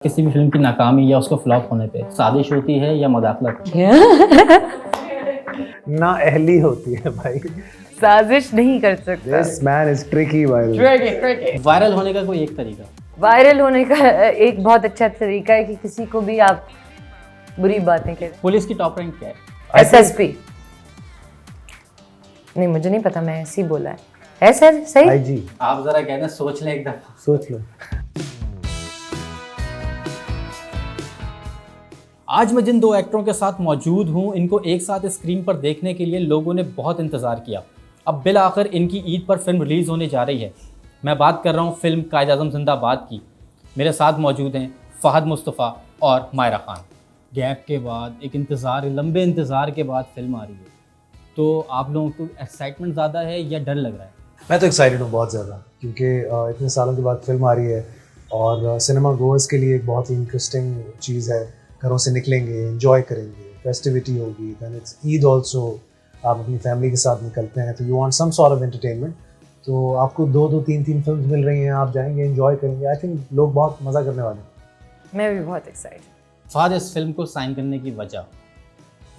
किसी भी फिल्म की नाकामी या उसको फ्लॉप होने पे साजिश होती है या मदाखलत? ना अहली होती है भाई। साजिश नहीं कर सकता। This man is tricky भाई। वायरल होने का कोई एक तरीका? वायरल होने का एक बहुत अच्छा तरीका है कि किसी को भी आप बुरी बातें करें। पुलिस की टॉप रैंक क्या है? एसएसपी नहीं, मुझे नहीं पता, मैं ऐसे ही बोला है सर सही। आईजी। आप जरा कहना, सोच लें एक दफा। सोच लो। आज मैं जिन दो एक्टरों के साथ मौजूद हूं, इनको एक साथ स्क्रीन पर देखने के लिए लोगों ने बहुत इंतज़ार किया। अब बिल आखिर इनकी ईद पर फिल्म रिलीज़ होने जा रही है। मैं बात कर रहा हूं फिल्म कायद-ए-आज़म जिंदाबाद की। मेरे साथ मौजूद हैं फ़हद मुस्तफ़ा और मायरा खान। गैप के बाद एक लंबे इंतज़ार के बाद फिल्म आ रही है, तो आप लोगों को एक्साइटमेंट ज़्यादा है या डर लग रहा है? मैं तो एक्साइटेड हूँ बहुत ज़्यादा, क्योंकि इतने सालों के बाद फिल्म आ रही है और सिनेमा गोअर्स के लिए एक बहुत ही इंटरेस्टिंग चीज़ है। घरों से निकलेंगे, एंजॉय करेंगे, फेस्टिविटी होगी, दैन इट्स ईद ऑल्सो, आप अपनी फैमिली के साथ निकलते हैं तो you want some sort of entertainment. तो आपको दो तीन फिल्म्स मिल रही हैं, आप जाएंगे, एंजॉय करेंगे। आई थिंक लोग बहुत मज़ा करने वाले हैं। मैं भी बहुत एक्साइटेड। फ़हद, इस फिल्म को साइन करने की वजह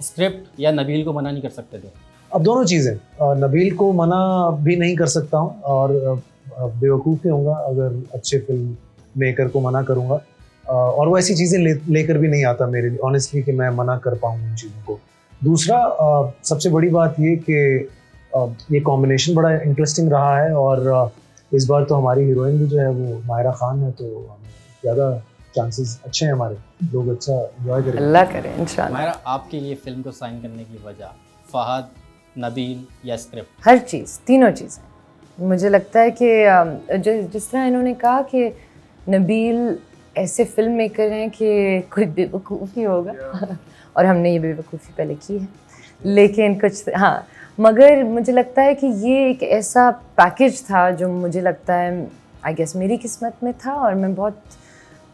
स्क्रिप्ट या नबील को मना नहीं कर सकते थे? अब दोनों चीज़ें, नबील को मना भी नहीं कर सकता हूँ और बेवकूफ़ी होऊंगा अगर अच्छे फिल्म मेकर को मना करूँगा, और वो ऐसी चीज़ें लेकर भी नहीं आता मेरे लिए ऑनेस्टली कि मैं मना कर पाऊँ उन चीज़ों को। दूसरा, सबसे बड़ी बात ये कि ये कॉम्बिनेशन बड़ा इंटरेस्टिंग रहा है और इस बार तो हमारी हीरोइन भी जो है वो मायरा खान है, तो ज़्यादा चांसेस अच्छे हैं हमारे, लोग अच्छा एंजॉय करेंगे। अल्लाह करे इंशाल्लाह। मायरा, आपके लिए फिल्म को साइन करने की वजह फ़हद, नबील या स्क्रिप्ट? हर चीज़, तीनों चीज़ें। मुझे लगता है कि जिस तरह इन्होंने कहा कि नबील ऐसे फिल्म मेकर हैं कि कोई बेवकूफ़ी होगा और हमने ये बेवकूफ़ी पहले की है, लेकिन कुछ हाँ, मगर मुझे लगता है कि ये एक ऐसा पैकेज था जो मुझे लगता है आई गेस मेरी किस्मत में था और मैं बहुत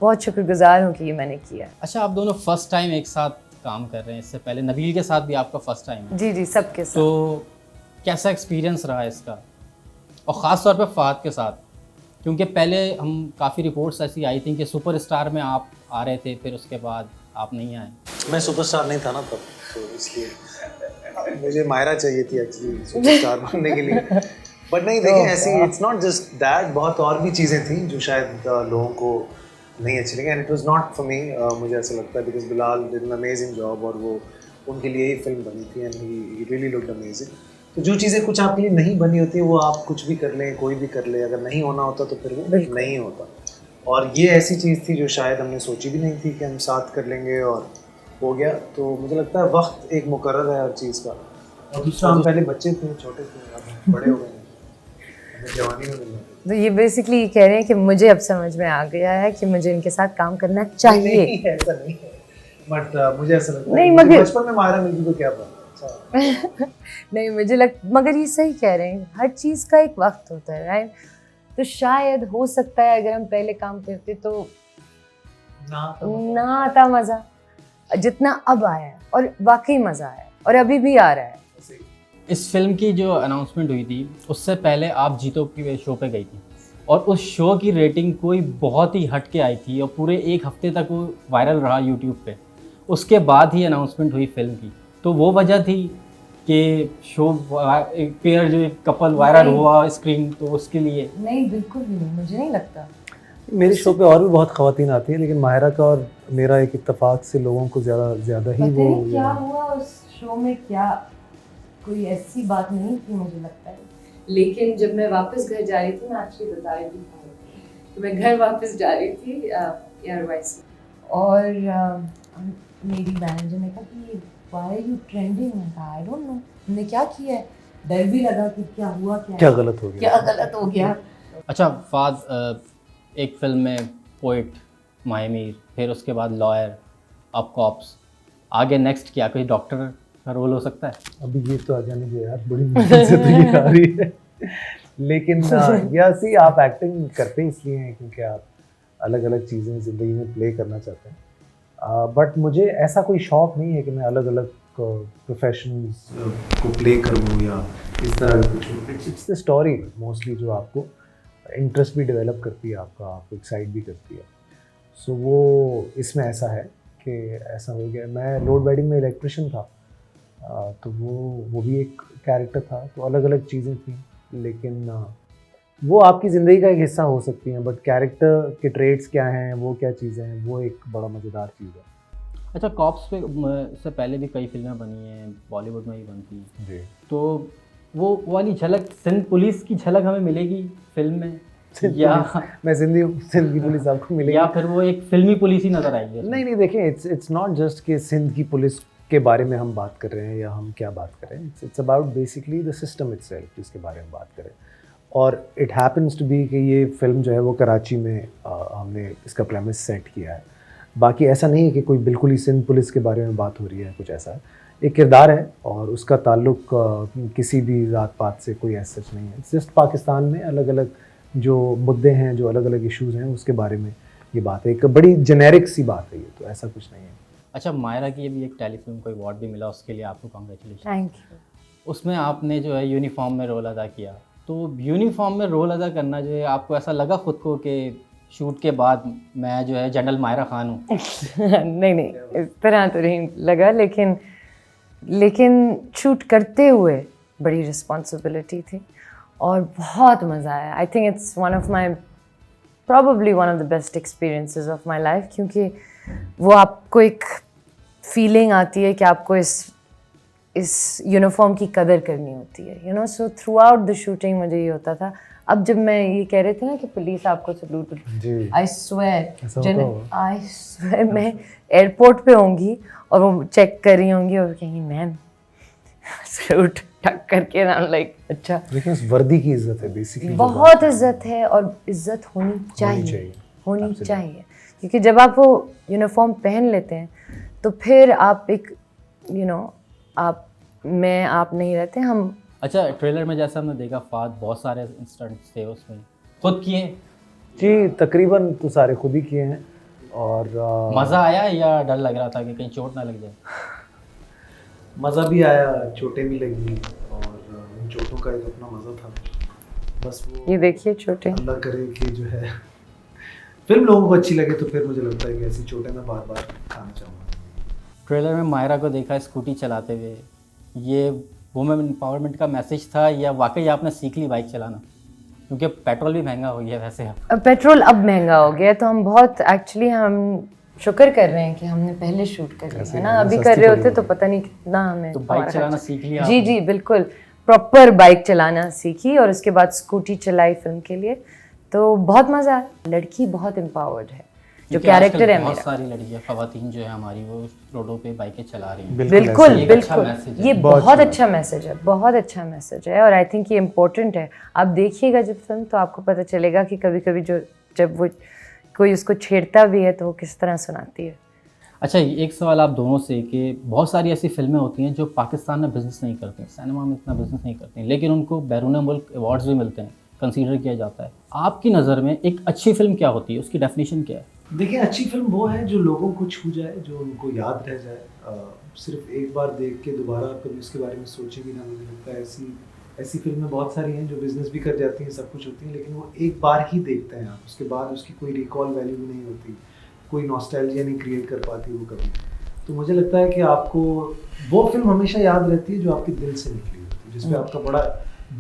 बहुत शुक्रगुजार हूँ कि ये मैंने किया। अच्छा, आप दोनों फर्स्ट टाइम एक साथ काम कर रहे हैं। इससे पहले नबील के साथ भी आपका फर्स्ट टाइम है? जी, सबके साथ। तो कैसा एक्सपीरियंस रहा इसका, और ख़ास तौर पे फ़हद के साथ? क्योंकि पहले हम काफ़ी रिपोर्ट्स ऐसी आई थी कि सुपरस्टार में आप आ रहे थे, फिर उसके बाद आप नहीं आए। मैं सुपरस्टार नहीं था ना तब, तो इसलिए मुझे मायरा चाहिए थी एक्चुअली सुपरस्टार बनने के लिए। बट नहीं, देखिए ऐसी इट्स नॉट जस्ट दैट, बहुत और भी चीज़ें थी जो शायद लोगों को नहीं अच्छी लगी, and it was not for me. मुझे ऐसा लगता है because Bilal did an amazing job और वो उनके लिए ही फिल्म बनी थी and he really looked amazing. तो जो चीज़ें कुछ आपके लिए नहीं बनी होती वो आप कुछ भी कर लें, कोई भी कर ले, अगर नहीं होना होता तो फिर वो नहीं होता। और ये ऐसी चीज़ थी जो शायद हमने सोची भी नहीं थी कि हम साथ कर लेंगे और हो गया। तो मुझे लगता है वक्त एक मुकर्रर है हर चीज़ का। और दूसरा, हम पहले बच्चे थे, छोटे थे, अब बड़े हो गए हैं, हमें जवानी में मिलना। तो ये बेसिकली ये कह रहे हैं कि मुझे अब समझ में आ गया है कि मुझे इनके साथ काम करना चाहिए। नहीं, ऐसा नहीं है, बट मुझे ऐसा लगता नहीं, है मगर बचपन में मायरा मिलती तो क्या बात। नहीं, मगर ये सही कह रहे हैं, हर चीज़ का एक वक्त होता है, राइट? तो शायद हो सकता है अगर हम पहले काम करते तो ना आता मज़ा जितना अब आया है, और वाकई मज़ा आया और अभी भी आ रहा है। इस फिल्म की जो अनाउंसमेंट हुई थी उससे पहले आप जीतो के शो पे गई थी, और उस शो की रेटिंग कोई बहुत ही हट के आई थी और पूरे एक हफ्ते तक वो वायरल रहा यूट्यूब पे। उसके बाद ही अनाउंसमेंट हुई फिल्म की, तो वो वजह थी कि शो पेयर जो कपल वायरल हुआ स्क्रीन, तो उसके लिए? नहीं, बिल्कुल भी नहीं, मुझे नहीं लगता। मेरे शो पे और भी बहुत ख़वातीन आती हैं, लेकिन माहिरा का और मेरा एक इत्तेफाक से लोगों को ज़्यादा ही वो क्या हुआ उस शो में, क्या कोई ऐसी बात नहीं थी मुझे लगता है। लेकिन जब मैं वापस घर जा रही थी, मैं एक्चुअली बता रही थी तो मैं घर वापस जा रही थी एयरवाइज से, और मेरी मैनेजर ने कहा कि why are you trending? I don't know, हमने क्या किया है। डर भी लगा कि क्या हुआ, क्या गलत हो गया। अच्छा फ़हद, एक फिल्म में पोइट माहिमीर, फिर उसके बाद लॉयर, अब कॉप्स, आगे नेक्स्ट क्या, कोई डॉक्टर का रोल हो सकता है? अभी ये तो आ जाने दो यार, बड़ी मुश्किल से तो ये आ रही है। लेकिन सी आप एक्टिंग करते हैं इसलिए हैं क्योंकि आप अलग अलग चीज़ें ज़िंदगी में प्ले करना चाहते हैं। बट मुझे ऐसा कोई शौक़ नहीं है कि मैं अलग अलग प्रोफेशनल्स को प्ले करूँ या इस तरह का कुछ। इट्स द स्टोरी मोस्टली जो आपको इंटरेस्ट भी डेवलप करती है, आपको एक्साइट भी करती है। सो वो इसमें ऐसा है कि ऐसा हो गया, मैं लोड बेडिंग में इलेक्ट्रिशियन था, तो वो भी एक कैरेक्टर था, तो अलग अलग चीज़ें थी, लेकिन वो आपकी ज़िंदगी का एक हिस्सा हो सकती हैं, बट कैरेक्टर के ट्रेड्स क्या हैं, वो क्या चीज़ें हैं, वो एक बड़ा मज़ेदार चीज़ है। अच्छा, कॉप्स पे से पहले भी कई फिल्में बनी हैं, बॉलीवुड में ही बनती हैं जी, तो वो वाली झलक सिंध पुलिस की झलक हमें मिलेगी फिल्म में या मैं सिंध की पुलिस आपको मिलेगी या फिर वो एक फिल्मी पुलिस ही नज़र आएगी उसमें? नहीं देखिए, इट्स नॉट जस्ट कि सिंध की पुलिस के बारे में हम बात कर रहे हैं या हम क्या बात कर रहे हैं, it's about basically the system itself जिसके बारे में बात करें। और इट हैपन्स टू बी कि ये फिल्म जो है वो कराची में हमने इसका प्रेमिस सेट किया है। बाकी ऐसा नहीं है कि कोई बिल्कुल ही सिंध पुलिस के बारे में बात हो रही है, कुछ ऐसा है। एक किरदार है और उसका ताल्लुक किसी भी ज़ात पात से कोई ऐसा सच नहीं है। इट्स जस्ट पाकिस्तान में अलग अलग जो मुद्दे हैं, जो अलग अलग इश्यूज़ हैं, उसके बारे में ये बात है। एक बड़ी जेनेरिक सी बात है ये, तो ऐसा कुछ नहीं है। अच्छा, मायरा की अभी एक टेलीफिल्म को अवार्ड भी मिला, उसके लिए आपको कॉन्ग्रेचुलेशन। Thank you. उसमें आपने जो है यूनिफॉर्म में रोल अदा किया, तो यूनिफॉर्म में रोल अदा करना जो है आपको ऐसा लगा खुद को कि शूट के बाद मैं जो है जनरल मायरा खान हूँ? नहीं इस तरह तो नहीं लगा, लेकिन शूट करते हुए बड़ी रिस्पॉन्सिबिलिटी थी और बहुत मज़ा आया। आई think it's probably one of the best experiences of my life, क्योंकि वो आपको एक फीलिंग आती है कि आपको इस यूनिफॉर्म की कदर करनी होती है, you know. So through out the shooting मुझे ये होता था। अब जब मैं ये कह रहे थे ना कि पुलिस आपको सलूट, आई स्वेयर मैं एयरपोर्ट पे होंगी और वो चेक कर रही होंगी और कहेंगी मैम सलूट टक करके ना, लाइक अच्छा। लेकिन उस वर्दी की इज्जत है बेसिकली, बहुत इज्जत है और इज्जत होनी चाहिए क्योंकि जब आप वो यूनिफॉर्म पहन लेते हैं तो फिर आप एक आप नहीं रहते, हम। अच्छा, ट्रेलर में जैसा हमने देखा फाद बहुत सारे इंस्टेंट्स थे उसमें खुद किए जी, तकरीबन तो सारे खुद ही किए हैं। और मज़ा आया या डर लग रहा था कि कहीं चोट ना लग जाए? मज़ा भी आया, चोटें भी लगी, और उन चोटों का एक अपना मज़ा था। बस वो ये देखिए चोटें, अल्लाह करे कि जो है फिल्म लोगों को अच्छी लगे, तो फिर मुझे लगता है कि ऐसी चोटें मैं बार बार खाना चाहूँगा। ट्रेलर में मायरा को देखा स्कूटी चलाते हुए, ये वुमेन एम्पावरमेंट का मैसेज था या वाकई आपने सीख ली बाइक चलाना? क्योंकि पेट्रोल भी महंगा हो गया वैसे। अब पेट्रोल अब महंगा हो गया, तो हम बहुत एक्चुअली हम शुक्र कर रहे हैं कि हमने पहले शूट कर लिया है ना। अभी कर रहे होते तो पता नहीं कितना हमें। तो बाइक चलाना सीख लिया? जी बिल्कुल, प्रॉपर बाइक चलाना सीखी और उसके बाद स्कूटी चलाई फिल्म के लिए, तो बहुत मज़ा आया। लड़की बहुत एम्पावर्ड है, जो कैरेक्टर है बहुत सारी लड़कियां, ख़वातीन जो है हमारी, वो रोडों पे बाइकें चला रही हैं। बिल्कुल ये बहुत अच्छा मैसेज है, बहुत अच्छा मैसेज है और आई थिंक ये इम्पोर्टेंट है। आप देखिएगा जब फिल्म, तो आपको पता चलेगा कि कभी कभी जब वो कोई उसको छेड़ता भी है तो वो किस तरह सुनाती है। अच्छा, एक सवाल आप दोनों से कि बहुत सारी ऐसी फिल्में होती हैं जो पाकिस्तान में बिज़नेस नहीं करती, सिनेमा में इतना बिज़नेस नहीं करती, लेकिन उनको बैरून मुल्क अवार्ड्स भी मिलते हैं, कंसीडर किया जाता है। आपकी नज़र में एक अच्छी फिल्म क्या होती है, उसकी डेफिनेशन क्या है? देखिए, अच्छी फिल्म वो है जो लोगों को छू जाए, जो उनको याद रह जाए। सिर्फ एक बार देख के दोबारा कभी उसके बारे में सोचे भी ना। मुझे लगता है ऐसी फिल्में बहुत सारी हैं जो बिज़नेस भी कर जाती हैं, सब कुछ होती हैं, लेकिन वो एक बार ही देखते हैं आप, उसके बाद उसकी कोई रिकॉल वैल्यू भी नहीं होती, कोई नॉस्टैल्जिया नहीं क्रिएट कर पाती वो कभी। तो मुझे लगता है कि आपको वो फिल्म हमेशा याद रहती है जो आपके दिल से निकली होती है, जिसमें आपका बड़ा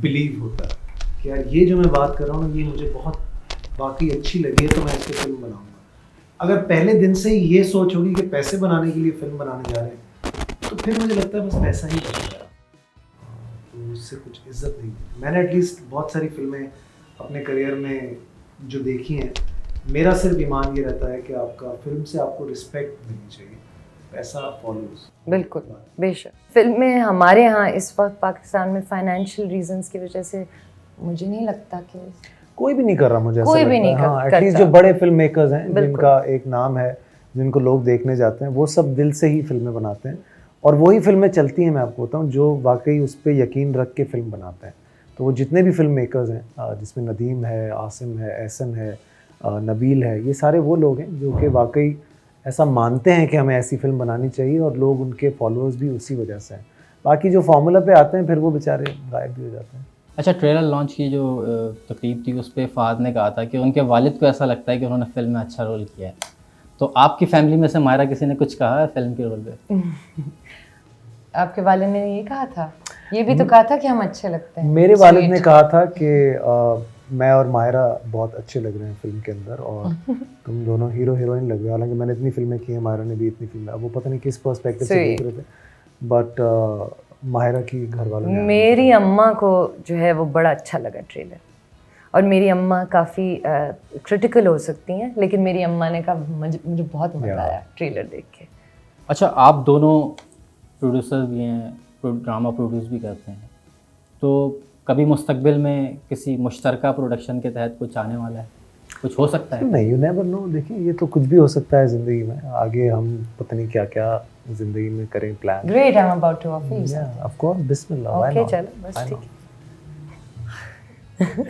बिलीव होता है कि यार ये जो मैं बात कर रहा हूँ ना, ये मुझे बहुत वाकई अच्छी लगी है, तो मैं इसकी फिल्म बनाऊँगा। अगर पहले दिन से ही ये सोच होगी कि पैसे बनाने के लिए फिल्म बनाने जा रहे हैं, तो फिर मुझे लगता है बस पैसा ही बचेगा, तो उससे कुछ इज्जत नहीं। मैंने एटलीस्ट बहुत सारी फिल्में अपने करियर में जो देखी हैं, मेरा सिर्फ ईमान ये रहता है कि आपका फिल्म से आपको रिस्पेक्ट मिलनी चाहिए, पैसा फॉलोज। बिल्कुल, बेशक। फिल्में हमारे यहाँ इस वक्त पाकिस्तान में फाइनेंशियल रीजंस की वजह से मुझे नहीं लगता कि कोई भी नहीं कर रहा, मुझे कोई भी नहीं कर हाँ, एटलीस्ट जो बड़े फिल्म मेकर्स हैं, जिनका एक नाम है, जिनको लोग देखने जाते हैं, वो सब दिल से ही फिल्में बनाते हैं और वही फिल्में चलती हैं। मैं आपको बताऊं, जो वाकई उस पर यकीन रख के फिल्म बनाते हैं। तो वो जितने भी फिल्म मेकर्स हैं, जिसमें नदीम है, आसिम है, एहसन है, नबील है, ये सारे वो लोग हैं जो कि वाकई ऐसा मानते हैं कि हमें ऐसी फिल्म बनानी चाहिए और लोग उनके फॉलोअर्स भी उसी वजह से हैं। बाकी जो फार्मूला पे आते हैं फिर वो बेचारे गायब भी हो जाते हैं। अच्छा, ट्रेलर लॉन्च की जो तकरीब थी उस पर फ़ाद ने कहा था कि उनके वालिद को ऐसा लगता है कि उन्होंने फिल्म में अच्छा रोल किया है, तो आपकी फैमिली में से मायरा किसी ने कुछ कहा है फिल्म के रोल पे? आपके वालिद ने ये कहा था, ये भी तो कहा था कि हम अच्छे लगते हैं। मेरे वालिद ने कहा था कि मैं और मायरा बहुत अच्छे लग रहे हैं फिल्म के अंदर और तुम दोनों हीरो हीरोइन लग रहे हो। हालांकि मैंने इतनी फिल्में की हैं, मायरा ने भी इतनी फिल्में, अब वो पता नहीं किस पर्सपेक्टिव से देख रहे थे, बट मायरा की घर वालों ने, मेरी अम्मा को जो है वो बड़ा अच्छा लगा ट्रेलर। और मेरी अम्मा काफ़ी क्रिटिकल हो सकती हैं, लेकिन मेरी अम्मा ने कहा मुझे बहुत मज़ा आया ट्रेलर देख के। अच्छा, आप दोनों प्रोड्यूसर भी हैं, ड्रामा प्रोड्यूस भी करते हैं, तो कभी मुस्तकबिल में किसी मुश्तरका प्रोडक्शन के तहत कुछ आने वाला है, कुछ हो सकता है? नहीं, यू नेवर नो। देखिए, ये तो कुछ भी हो सकता है ज़िंदगी में। आगे हम पता नहीं क्या क्या ज़िंदगी में करें plan. Great, I am about to offer you something. Of course, बिस्मिल्लाह। ओके, चलो बस ठीक है।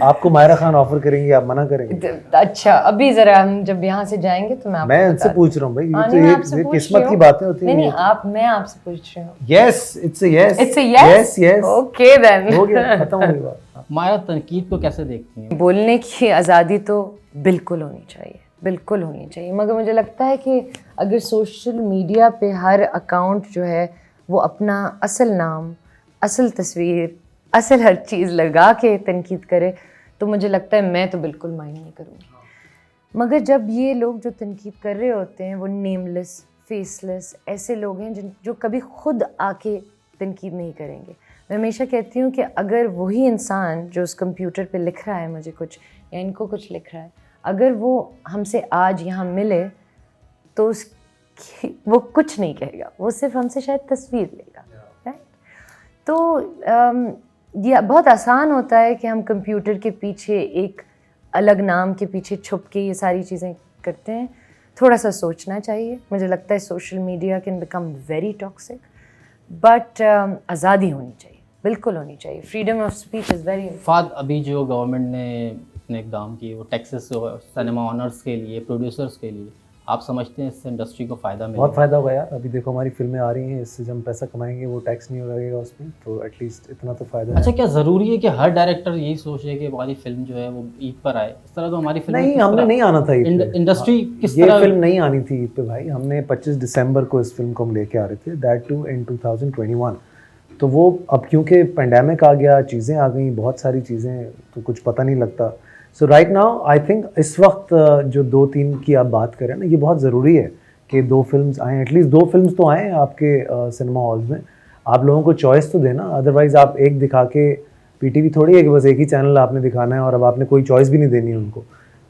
आपको मायरा खान ऑफर करेंगी, आप मना करेंगे? अच्छा, अभी जरा हम जब यहाँ से जाएंगे तो मैं आपको मैं उनसे पूछ रहा हूँ भाई, ये तो किस्मत की बातें होती हैं। नहीं, मैं आपसे पूछ रही हूँ। Yes, it's a yes. It's a yes? Yes. Okay then, हो गया, खत्म हो गई बात। मायरा तनकीद को कैसे देखती हैं? बोलने की आज़ादी तो बिल्कुल होनी चाहिए, बिल्कुल होनी चाहिए, मगर मुझे लगता है कि अगर सोशल मीडिया पे हर अकाउंट जो है वो अपना असल नाम, असल तस्वीर, असल हर चीज़ लगा के तनकीद करे, तो मुझे लगता है मैं तो बिल्कुल माइंड नहीं करूँगी। मगर जब ये लोग जो तनकीद कर रहे होते हैं वो नेमलेस, फेसलेस ऐसे लोग हैं जो कभी खुद आके तनकीद नहीं करेंगे। मैं हमेशा कहती हूँ कि अगर वही इंसान जो उस कंप्यूटर पे लिख रहा है मुझे कुछ या इनको कुछ लिख रहा है, अगर वो हमसे आज यहाँ मिले तो वो कुछ नहीं कहेगा, वो सिर्फ हमसे शायद तस्वीर लेगा, राइट? तो ये बहुत आसान होता है कि हम कंप्यूटर के पीछे एक अलग नाम के पीछे छुप के ये सारी चीज़ें करते हैं। थोड़ा सा सोचना चाहिए। मुझे लगता है social media can become very toxic, but आज़ादी होनी चाहिए, बिल्कुल होनी चाहिए। Freedom of speech is very Fahd अभी जो गवर्नमेंट ने इतने इकदाम किए वो टैक्सेस सिनेमा ऑनर्स के लिए, प्रोड्यूसर्स के लिए, आप समझते हैं इससे इंडस्ट्री को फ़ायदा मिलेगा? बहुत फ़ायदा होगा यार। अभी देखो हमारी फिल्में आ रही हैं, इससे जब हम पैसा कमाएंगे वो टैक्स नहीं लगेगा उसमें, तो एटलीस्ट इतना तो फ़ायदा है। अच्छा, क्या ज़रूरी है कि हर डायरेक्टर यही सोचे कि हमारी फिल्म जो है वो ईद पर आए? इस तरह तो हमारी फिल्म नहीं, हमने नहीं आना था ईद पे। इंडस्ट्री किस ये तरह फिल्म नहीं आनी थी ईद पे भाई। हमने 25 दिसंबर को इस फिल्म को हम लेके आ रहे थे, दैट टू इन 2021। तो वो अब क्योंकि पेंडेमिक आ गया, चीज़ें आ गई, बहुत सारी चीज़ें, तो कुछ पता नहीं लगता। सो राइट नाउ आई थिंक इस वक्त जो 2-3 की आप बात करें ना, ये बहुत ज़रूरी है कि 2 फिल्म्स आएँ, एटलीस्ट 2 फिल्म्स तो आएँ आपके सिनेमा हॉल्स में। आप लोगों को चॉइस तो देना, अदरवाइज़ आप एक दिखा के पीटीवी थोड़ी है कि बस एक ही चैनल आपने दिखाना है और अब आपने कोई चॉइस भी नहीं देनी है उनको।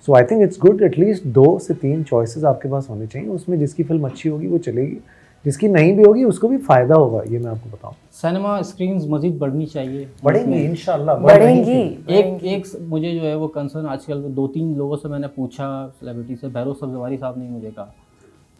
So I think it's good, at least 2 से 3 चॉइसेस आपके पास होने चाहिए। उसमें जिसकी फिल्म अच्छी होगी वो चलेगी, जिसकी नहीं भी होगी उसको भी फ़ायदा होगा, ये मैं आपको बताऊँ। सिनेमा स्क्रीन्स मज़ीद बढ़नी चाहिए, बढ़ेंगी इंशाल्लाह, बढ़ेंगी। एक मुझे जो है वो कंसर्न आजकल 2-3 लोगों से मैंने पूछा, सेलिब्रिटी से, भैरव सब्ज़वारी साहब ने मुझे कहा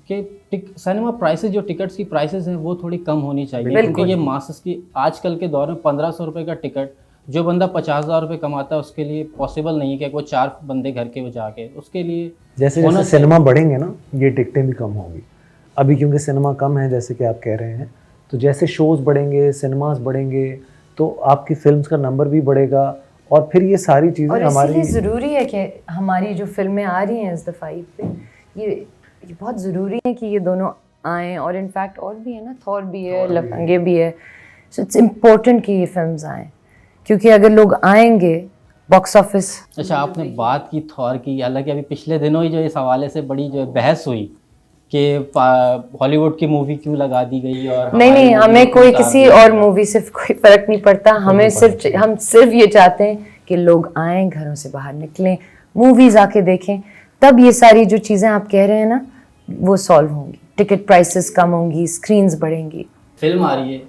कि सिनेमा प्राइसेस, जो टिकट्स की प्राइसेस हैं वो थोड़ी कम होनी चाहिए, क्योंकि ये मासेस की आजकल के दौर में 1500 रुपये का टिकट जो बंदा 50,000 रुपये कमाता है उसके लिए पॉसिबल नहीं है कि वो 4 बंदे घर के वो जाके, उसके लिए जैसे जैसे सिनेमा बढ़ेंगे ना ये टिकटें भी कम होंगी। अभी क्योंकि सिनेमा कम है जैसे कि आप कह रहे हैं, तो जैसे शोज़ बढ़ेंगे, सिनेमास बढ़ेंगे, तो आपकी फिल्म्स का नंबर भी बढ़ेगा और फिर ये सारी चीज़ें हमारी ज़रूरी है कि हमारी जो फिल्में आ रही हैं इस दफ़ा ईद पे, ये बहुत ज़रूरी है कि ये दोनों आएँ। और इनफैक्ट और भी है ना, थॉर भी है, लफंगे भी है। सो इट्स इम्पोर्टेंट कि ये फिल्म्स आएँ, क्योंकि अगर लोग आएंगे बॉक्स ऑफिस। अच्छा, आपने बात की थॉर की, हालांकि अभी पिछले दिनों ही जो इस हवाले से बड़ी जो बहस हुई कि हॉलीवुड की मूवी क्यों लगा दी गई, और नहीं, हमें कोई किसी और मूवी से कोई फ़र्क नहीं पड़ता। हम सिर्फ ये चाहते हैं कि लोग आएँ, घरों से बाहर निकलें, मूवीज़ आके देखें, तब ये सारी जो चीज़ें आप कह रहे हैं ना वो सॉल्व होंगी। टिकट प्राइसेस कम होंगी, स्क्रीन्स बढ़ेंगी। फिल्म आ रही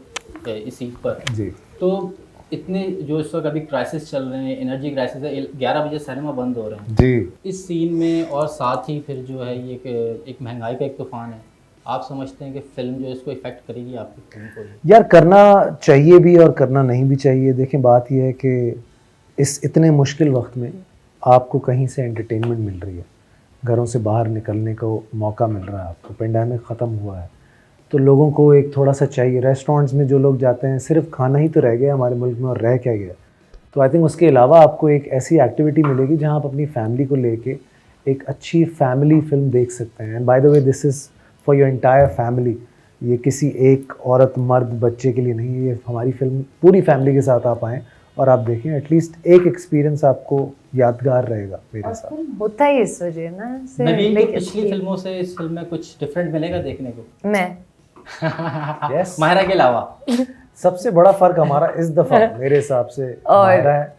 है इस ईद पर जी, तो इतने जो इस वक्त अभी क्राइसिस चल रहे हैं, एनर्जी क्राइसिस है, 11 बजे सिनेमा बंद हो रहे हैं जी। इस सीन में, और साथ ही फिर जो है ये एक महंगाई का एक तूफान है। आप समझते हैं कि फिल्म जो इसको इफेक्ट करेगी आपकी फिल्म को? यार करना चाहिए भी और करना नहीं भी चाहिए। देखें बात यह है कि इस इतने मुश्किल वक्त में आपको कहीं से एंटरटेनमेंट मिल रही है, घरों से बाहर निकलने को मौका मिल रहा है आपको, पेंडेमिक ख़त्म हुआ है तो लोगों को एक थोड़ा सा चाहिए। रेस्टोरेंट्स में जो लोग जाते हैं सिर्फ खाना ही तो रह गया हमारे मुल्क में, और रह क्या गया। तो आई थिंक उसके अलावा आपको एक ऐसी एक्टिविटी मिलेगी जहां आप अपनी फैमिली को लेके एक अच्छी फैमिली फिल्म देख सकते हैं। And by the way this is for your entire family, ये किसी एक औरत मर्द बच्चे के लिए नहीं, ये हमारी फिल्म पूरी फैमिली के साथ आप आएँ और आप देखें, एटलीस्ट एक एक्सपीरियंस आपको यादगार रहेगा मेरे साथ। होता ही इस वजह ना से नबील को like पिछली फिल्मों से इस फिल्म में कुछ डिफरेंट मिलेगा देखने को? मैं Yes. माहिरा के अलावा सबसे बड़ा फर्क हमारा इस दफा मेरे हिसाब से माहिरा है,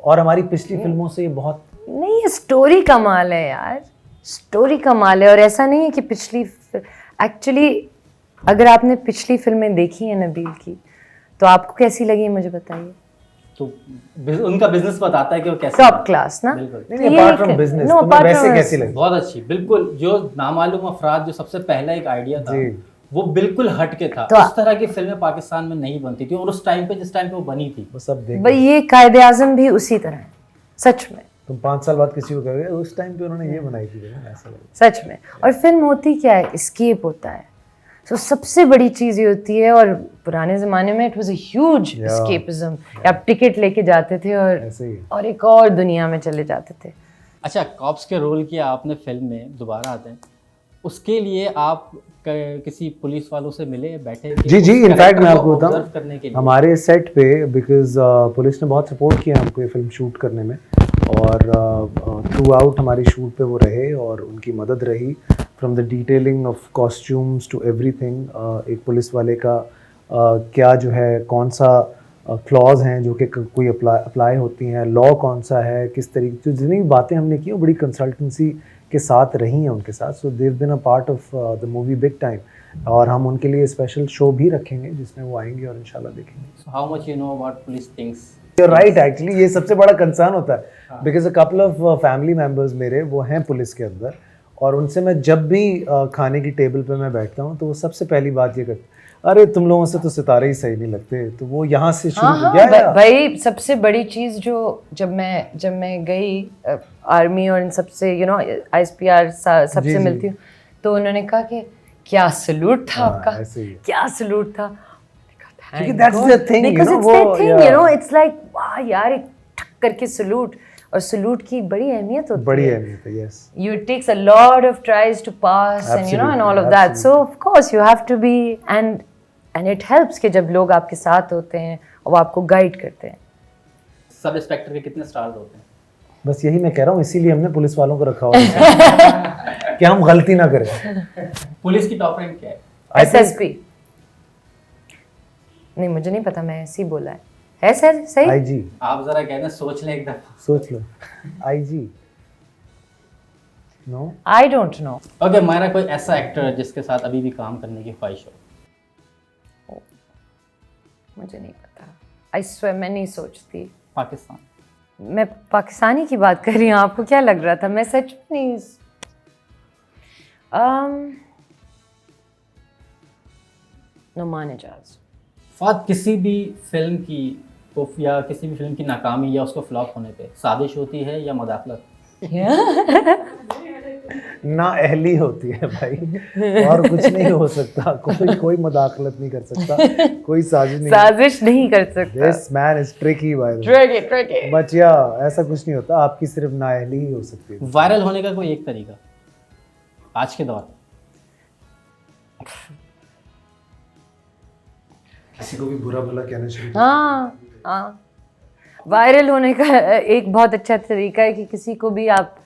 और हमारी पिछली फिल्मों से ये बहुत नहीं, ये स्टोरी कमाल है यार, स्टोरी कमाल है। और ऐसा नहीं है कि पिछली एक्चुअली अगर आपने पिछली फिल्में देखी है नबील की तो आपको कैसी लगी मुझे बताइए। तो उनका बिजनेस बताता है कि वो कैसे टॉप क्लास ना। बिल्कुल। नहीं, अपार्ट फ्रॉम बिजनेस No, तुम्हें apart वैसे from कैसी लगी? बहुत अच्छी, बिल्कुल। जो नामालूम अफराद जो सबसे पहला एक आइडिया था जी। वो बिल्कुल हटके था। तो उस तरह की फिल्में पाकिस्तान में नहीं बनती थी, और उस टाइम पे जिस टाइम पे वो बनी थी वो सब देख भाई ये कायदे आजम भी उसी तरह है सच में, तुम 5 साल बाद किसी को कहोगे उस टाइम पे उन्होंने ये बनाई थी, ऐसा लगेगा। सच में। और फिल्म होती क्या है, एस्केप होता है। तो सबसे बड़ी चीज़ ये होती है, और पुराने ज़माने में it was a huge escapism, आप टिकट लेके जाते थे ऐसे ही और एक और दुनिया में चले जाते थे। अच्छा, कॉप्स के रोल किया आपने फिल्म में, दोबारा आते हैं उसके लिए आप किसी पुलिस वालों से मिले, बैठे? जी जी, उस इनफैक्ट मैं character आपको को observe बताऊं, करने के लिए। हमारे सेट पे बिकॉज पुलिस ने बहुत सपोर्ट किया हमको ये फिल्म शूट करने में, और थ्रू आउट हमारी शूट पे वो रहे और उनकी मदद रही, from the detailing of costumes to everything. एक पुलिस वाले का क्या जो है, कौन सा क्लॉज हैं जो कि कोई अप्लाई होती हैं, लॉ कौन सा है, किस तरीके से जितनी बातें हमने की वो बड़ी कंसल्टेंसी के साथ रही हैं उनके साथ। So Dev been a part of the movie big time, और हम उनके लिए स्पेशल शो भी रखेंगे जिसमें वो आएंगे और इंशाल्लाह देखेंगे। So how much you know about police things? You're right, actually ये सबसे बड़ा कंसर्न होता है, because a couple of family members मेरे वो हैं पुलिस के अंदर, और उनसे मैं जब भी खाने की टेबल पे मैं बैठता हूँ तो वो सबसे पहली बात ये करते, अरे तुम लोगों से तो सितारे ही सही नहीं लगते। तो वो यहाँ से शुरू हो गया। भाई सबसे बड़ी चीज़ जो जब मैं गई आर्मी और इन सबसे ISPR सबसे मिलती हूँ, तो उन्होंने कहा कि क्या सलूट था आपका, क्या सलूट था। That's the thing, because it's that thing, it's like वाह यार, एक ठक करके सलूट, और सलूट की बड़ी अहमियत होती है। बड़ी अहमियत है, yes. It takes a lot of tries to pass, and all of that. So of course you have to be, and it helps कि जब लोग आपके साथ होते हैं और वो आपको गाइड करते हैं। सब इंस्पेक्टर के कितने स्टार्स होते हैं? बस यही मैं कह रहा हूँ, इसीलिए हमने पुलिस वालों को रखा हुआ है कि हम गलती ना करें। पुलिस की टॉप रैंक क्या है? SSP नहीं, मुझे नहीं पता, मैं ऐसे ही बोला है सर, सही? IG। आप जरा कहना, सोच लें एक दफा, सोच लो। IG। No, I don't know। Okay Myra, कोई ऐसा एक्टर जिसके साथ अभी भी काम करने की ख्वाहिश हो? मुझे नहीं पता, I swear मैं नहीं सोचती। पाकिस्तान? मैं पाकिस्तानी की बात कर रही हूँ, आपको क्या लग रहा था? मैं सच में नहीं। नुमान इजाज। फात, किसी भी फिल्म की या किसी भी फिल्म की नाकामी या उसको फ्लॉप होने पे साजिश होती है या मदाखलत? ना अहली होती है भाई, और कुछ नहीं हो सकता। कोई मदाखलत नहीं कर सकता, कोई साजिश नहीं कर सकता। This man is tricky by the way। Tricky। But yeah, ऐसा कुछ नहीं होता, आपकी सिर्फ नाअहली ही हो सकती है। वायरल होने का कोई एक तरीका आज के दौर में? किसी को भी बुरा भला कहना शुरू। हाँ, वायरल होने का एक बहुत अच्छा तरीका है कि किसी को भी आप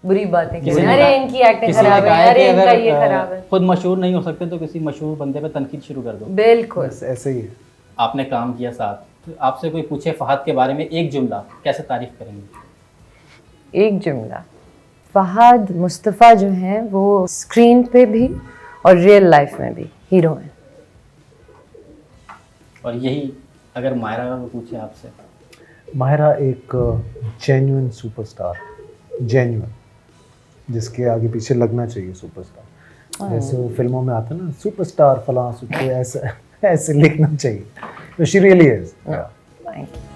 बुरी बातें करें, अरे इनकी एक्टिंग खराब है, अरे इनका ये खराब है। खुद मशहूर नहीं हो सकते तो किसी मशहूर बंदे पे तनकीद शुरू कर दो। बिल्कुल ऐसे ही है। आपने काम किया साथ, तो आपसे कोई पूछे फहद के बारे में एक जुमला, कैसे तारीफ करेंगे? एक जुमला, फहद मुस्तफ़ा जो हैं वो स्क्रीन पे भी और रियल लाइफ में भी हीरो हैं। और यही अगर मायरा को पूछे आपसे? माहिरा एक जेन्युइन सुपरस्टार, जेन्युइन, जिसके आगे पीछे लगना चाहिए सुपरस्टार। जैसे वो फिल्मों में आता है ना, सुपरस्टार फलां, ऐसे लिखना चाहिए। तो she really is. Thank you.